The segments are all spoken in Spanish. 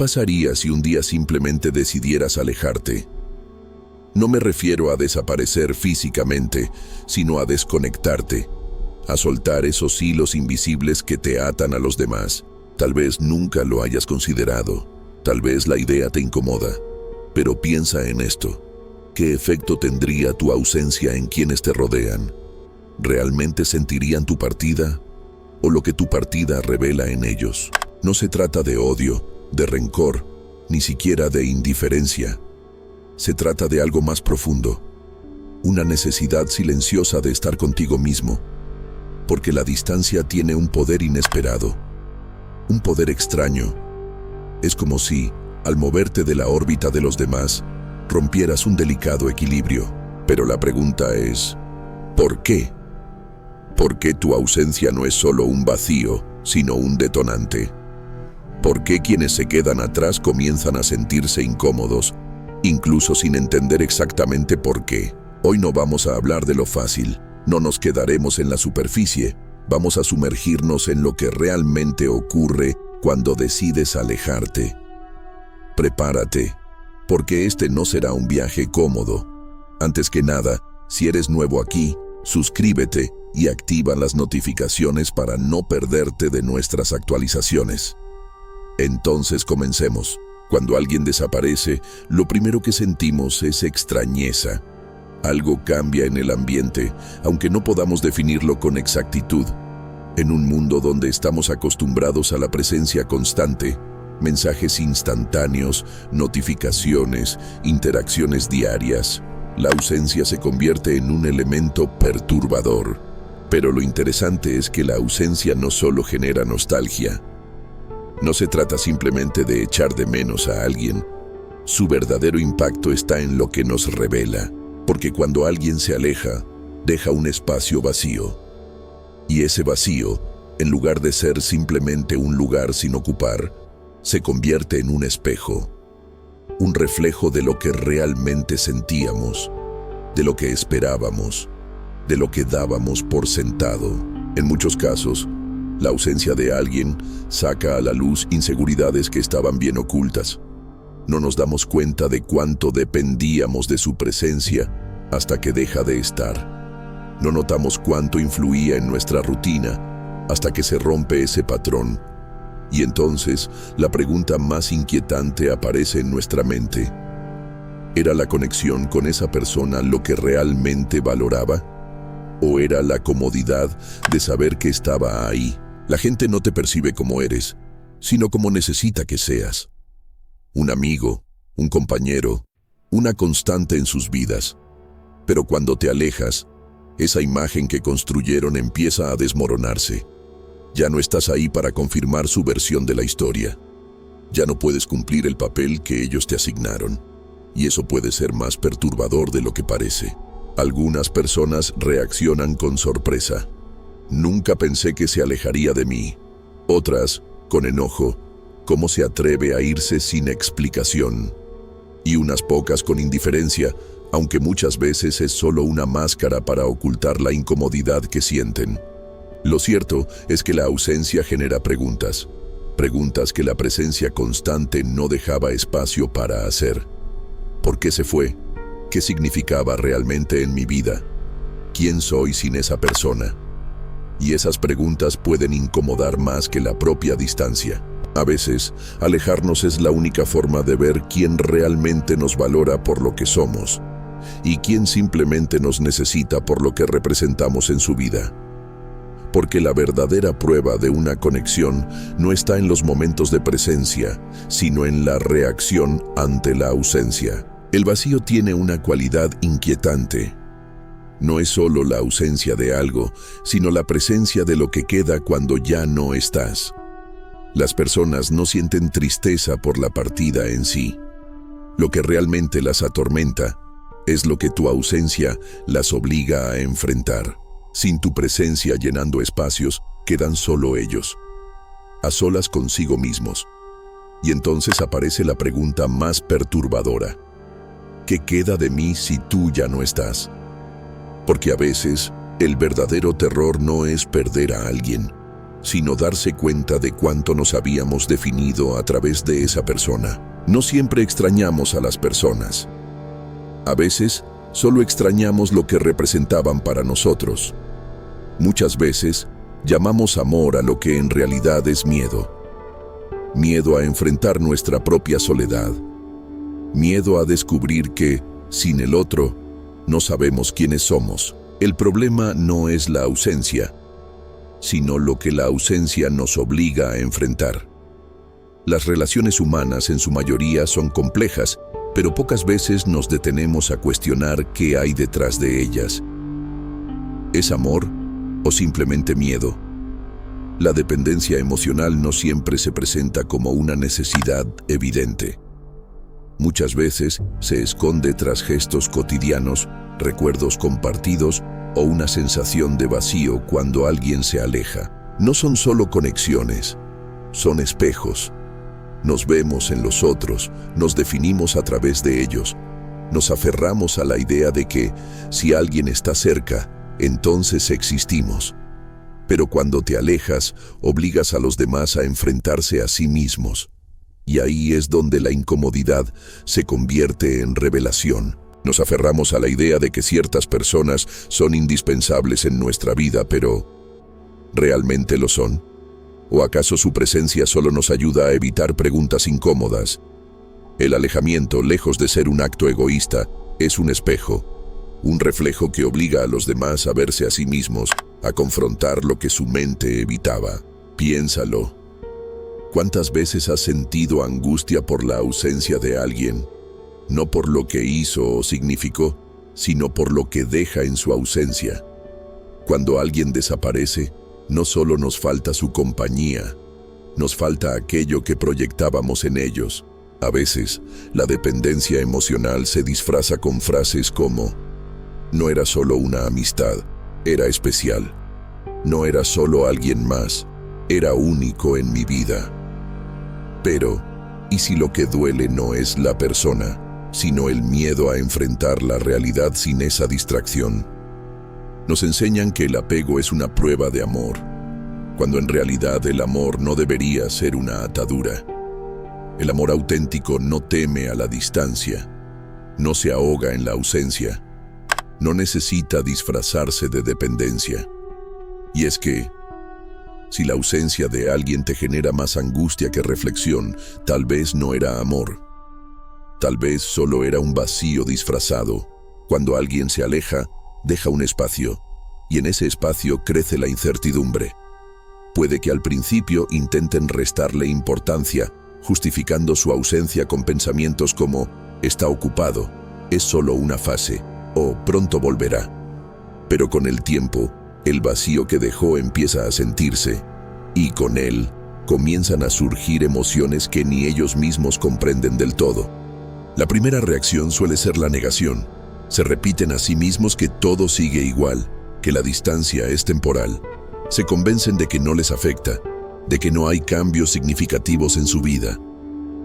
pasaría si un día simplemente decidieras alejarte? No me refiero a desaparecer físicamente, sino a desconectarte, a soltar esos hilos invisibles que te atan a los demás. Tal vez nunca lo hayas considerado, tal vez la idea te incomoda, pero piensa en esto. ¿Qué efecto tendría tu ausencia en quienes te rodean? ¿Realmente sentirían tu partida o lo que tu partida revela en ellos? No se trata de odio, de rencor, ni siquiera de indiferencia. Se trata de algo más profundo, una necesidad silenciosa de estar contigo mismo, porque la distancia tiene un poder inesperado, un poder extraño. Es como si, al moverte de la órbita de los demás, rompieras un delicado equilibrio. Pero la pregunta es, ¿por qué? ¿Por qué tu ausencia no es solo un vacío, sino un detonante? ¿Por qué quienes se quedan atrás comienzan a sentirse incómodos, incluso sin entender exactamente por qué? Hoy no vamos a hablar de lo fácil, no nos quedaremos en la superficie, vamos a sumergirnos en lo que realmente ocurre cuando decides alejarte. Prepárate, porque este no será un viaje cómodo. Antes que nada, si eres nuevo aquí, suscríbete y activa las notificaciones para no perderte de nuestras actualizaciones. Entonces comencemos. Cuando alguien desaparece, lo primero que sentimos es extrañeza. Algo cambia en el ambiente, aunque no podamos definirlo con exactitud. En un mundo donde estamos acostumbrados a la presencia constante, mensajes instantáneos, notificaciones, interacciones diarias, la ausencia se convierte en un elemento perturbador. Pero lo interesante es que la ausencia no solo genera nostalgia. No se trata simplemente de echar de menos a alguien. Su verdadero impacto está en lo que nos revela, porque cuando alguien se aleja, deja un espacio vacío. Y ese vacío, en lugar de ser simplemente un lugar sin ocupar, se convierte en un espejo, un reflejo de lo que realmente sentíamos, de lo que esperábamos, de lo que dábamos por sentado. En muchos casos, la ausencia de alguien saca a la luz inseguridades que estaban bien ocultas. No nos damos cuenta de cuánto dependíamos de su presencia hasta que deja de estar. No notamos cuánto influía en nuestra rutina hasta que se rompe ese patrón. Y entonces, la pregunta más inquietante aparece en nuestra mente. ¿Era la conexión con esa persona lo que realmente valoraba? ¿O era la comodidad de saber que estaba ahí? La gente no te percibe como eres, sino como necesita que seas. Un amigo, un compañero, una constante en sus vidas. Pero cuando te alejas, esa imagen que construyeron empieza a desmoronarse. Ya no estás ahí para confirmar su versión de la historia. Ya no puedes cumplir el papel que ellos te asignaron. Y eso puede ser más perturbador de lo que parece. Algunas personas reaccionan con sorpresa. Nunca pensé que se alejaría de mí. Otras, con enojo, ¿cómo se atreve a irse sin explicación? Y unas pocas con indiferencia, aunque muchas veces es solo una máscara para ocultar la incomodidad que sienten. Lo cierto es que la ausencia genera preguntas. Preguntas que la presencia constante no dejaba espacio para hacer. ¿Por qué se fue? ¿Qué significaba realmente en mi vida? ¿Quién soy sin esa persona? Y esas preguntas pueden incomodar más que la propia distancia. A veces, alejarnos es la única forma de ver quién realmente nos valora por lo que somos y quién simplemente nos necesita por lo que representamos en su vida. Porque la verdadera prueba de una conexión no está en los momentos de presencia, sino en la reacción ante la ausencia. El vacío tiene una cualidad inquietante. No es solo la ausencia de algo, sino la presencia de lo que queda cuando ya no estás. Las personas no sienten tristeza por la partida en sí. Lo que realmente las atormenta es lo que tu ausencia las obliga a enfrentar. Sin tu presencia llenando espacios, quedan solo ellos, a solas consigo mismos. Y entonces aparece la pregunta más perturbadora. ¿Qué queda de mí si tú ya no estás? Porque a veces, el verdadero terror no es perder a alguien, sino darse cuenta de cuánto nos habíamos definido a través de esa persona. No siempre extrañamos a las personas. A veces, solo extrañamos lo que representaban para nosotros. Muchas veces, llamamos amor a lo que en realidad es miedo. Miedo a enfrentar nuestra propia soledad. Miedo a descubrir que, sin el otro, no sabemos quiénes somos. El problema no es la ausencia, sino lo que la ausencia nos obliga a enfrentar. Las relaciones humanas en su mayoría son complejas, pero pocas veces nos detenemos a cuestionar qué hay detrás de ellas. ¿Es amor o simplemente miedo? La dependencia emocional no siempre se presenta como una necesidad evidente. Muchas veces se esconde tras gestos cotidianos, recuerdos compartidos o una sensación de vacío cuando alguien se aleja. No son solo conexiones, son espejos. Nos vemos en los otros, nos definimos a través de ellos. Nos aferramos a la idea de que, si alguien está cerca, entonces existimos. Pero cuando te alejas, obligas a los demás a enfrentarse a sí mismos. Y ahí es donde la incomodidad se convierte en revelación. Nos aferramos a la idea de que ciertas personas son indispensables en nuestra vida, pero ¿realmente lo son? ¿O acaso su presencia solo nos ayuda a evitar preguntas incómodas? El alejamiento, lejos de ser un acto egoísta, es un espejo, un reflejo que obliga a los demás a verse a sí mismos, a confrontar lo que su mente evitaba. Piénsalo. ¿Cuántas veces has sentido angustia por la ausencia de alguien? No por lo que hizo o significó, sino por lo que deja en su ausencia. Cuando alguien desaparece, no solo nos falta su compañía, nos falta aquello que proyectábamos en ellos. A veces, la dependencia emocional se disfraza con frases como: no era solo una amistad, era especial. No era solo alguien más, era único en mi vida. Pero, ¿y si lo que duele no es la persona, sino el miedo a enfrentar la realidad sin esa distracción? Nos enseñan que el apego es una prueba de amor, cuando en realidad el amor no debería ser una atadura. El amor auténtico no teme a la distancia, no se ahoga en la ausencia, no necesita disfrazarse de dependencia. Y es que, si la ausencia de alguien te genera más angustia que reflexión, tal vez no era amor. Tal vez solo era un vacío disfrazado. Cuando alguien se aleja, deja un espacio, y en ese espacio crece la incertidumbre. Puede que al principio intenten restarle importancia, justificando su ausencia con pensamientos como: está ocupado, es solo una fase, o pronto volverá. Pero con el tiempo, el vacío que dejó empieza a sentirse, y con él comienzan a surgir emociones que ni ellos mismos comprenden del todo. La primera reacción suele ser la negación. Se repiten a sí mismos que todo sigue igual, que la distancia es temporal. Se convencen de que no les afecta, de que no hay cambios significativos en su vida.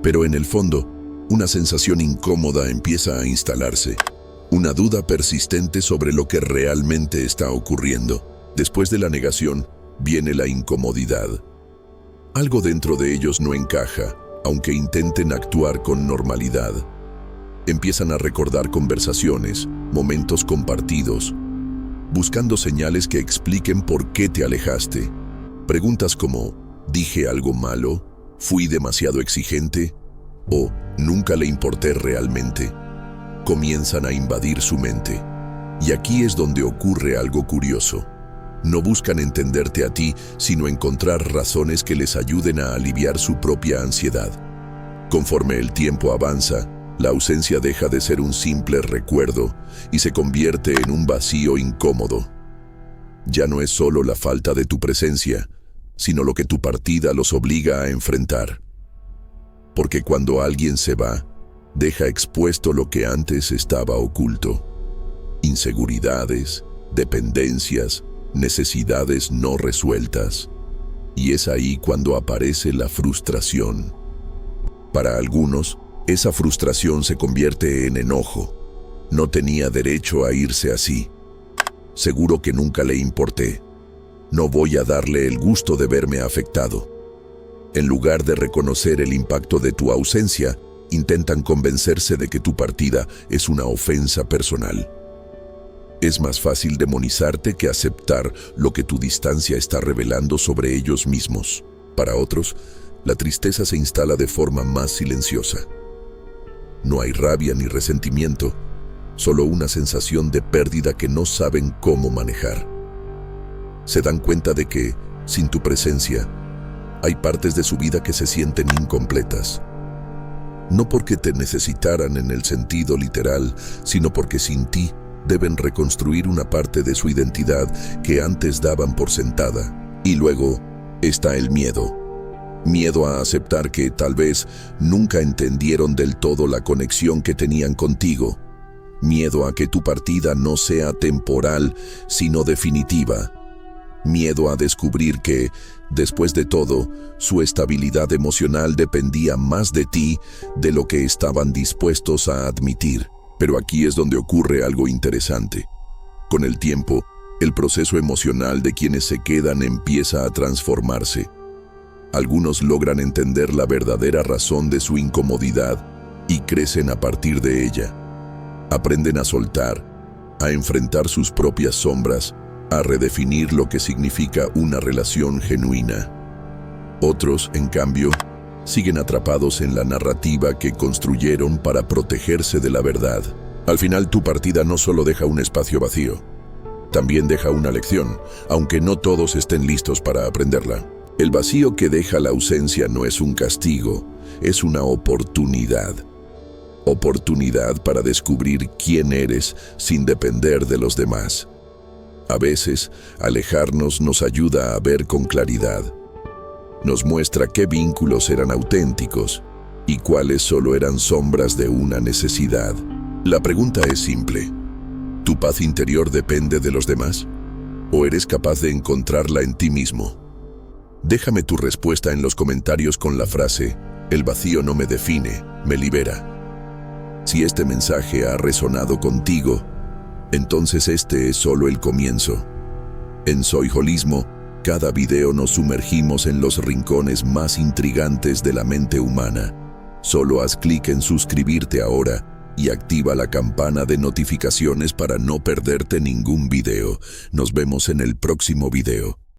Pero en el fondo, una sensación incómoda empieza a instalarse. Una duda persistente sobre lo que realmente está ocurriendo. Después de la negación, viene la incomodidad. Algo dentro de ellos no encaja, aunque intenten actuar con normalidad. Empiezan a recordar conversaciones, momentos compartidos, buscando señales que expliquen por qué te alejaste. Preguntas como: ¿dije algo malo? ¿Fui demasiado exigente? ¿O nunca le importé realmente? Comienzan a invadir su mente. Y aquí es donde ocurre algo curioso. No buscan entenderte a ti, sino encontrar razones que les ayuden a aliviar su propia ansiedad. Conforme el tiempo avanza, la ausencia deja de ser un simple recuerdo y se convierte en un vacío incómodo. Ya no es solo la falta de tu presencia, sino lo que tu partida los obliga a enfrentar. Porque cuando alguien se va, deja expuesto lo que antes estaba oculto. Inseguridades, dependencias, necesidades no resueltas. Y es ahí cuando aparece la frustración. Para algunos, esa frustración se convierte en enojo. No tenía derecho a irse así. Seguro que nunca le importé. no voy a darle el gusto de verme afectado. En lugar de reconocer el impacto de tu ausencia, intentan convencerse de que tu partida es una ofensa personal. Es más fácil demonizarte que aceptar lo que tu distancia está revelando sobre ellos mismos. Para otros, la tristeza se instala de forma más silenciosa. No hay rabia ni resentimiento, solo una sensación de pérdida que no saben cómo manejar. Se dan cuenta de que, sin tu presencia, hay partes de su vida que se sienten incompletas. No porque te necesitaran en el sentido literal, sino porque sin ti deben reconstruir una parte de su identidad que antes daban por sentada. Y luego está el miedo. Miedo a aceptar que tal vez nunca entendieron del todo la conexión que tenían contigo. Miedo a que tu partida no sea temporal, sino definitiva. Miedo a descubrir que, después de todo, su estabilidad emocional dependía más de ti de lo que estaban dispuestos a admitir. Pero aquí es donde ocurre algo interesante. Con el tiempo, el proceso emocional de quienes se quedan empieza a transformarse. Algunos logran entender la verdadera razón de su incomodidad y crecen a partir de ella. Aprenden a soltar, a enfrentar sus propias sombras, a redefinir lo que significa una relación genuina. Otros, en cambio, siguen atrapados en la narrativa que construyeron para protegerse de la verdad. Al final, tu partida no solo deja un espacio vacío, también deja una lección, aunque no todos estén listos para aprenderla. El vacío que deja la ausencia no es un castigo, es una oportunidad. Oportunidad para descubrir quién eres sin depender de los demás. A veces, alejarnos nos ayuda a ver con claridad. Nos muestra qué vínculos eran auténticos y cuáles solo eran sombras de una necesidad. La pregunta es simple. ¿Tu paz interior depende de los demás? ¿O eres capaz de encontrarla en ti mismo? Déjame tu respuesta en los comentarios con la frase: "El vacío no me define, me libera". Si este mensaje ha resonado contigo, entonces este es solo el comienzo. En Soy Holismo, cada video nos sumergimos en los rincones más intrigantes de la mente humana. Solo haz clic en suscribirte ahora y activa la campana de notificaciones para no perderte ningún video. Nos vemos en el próximo video.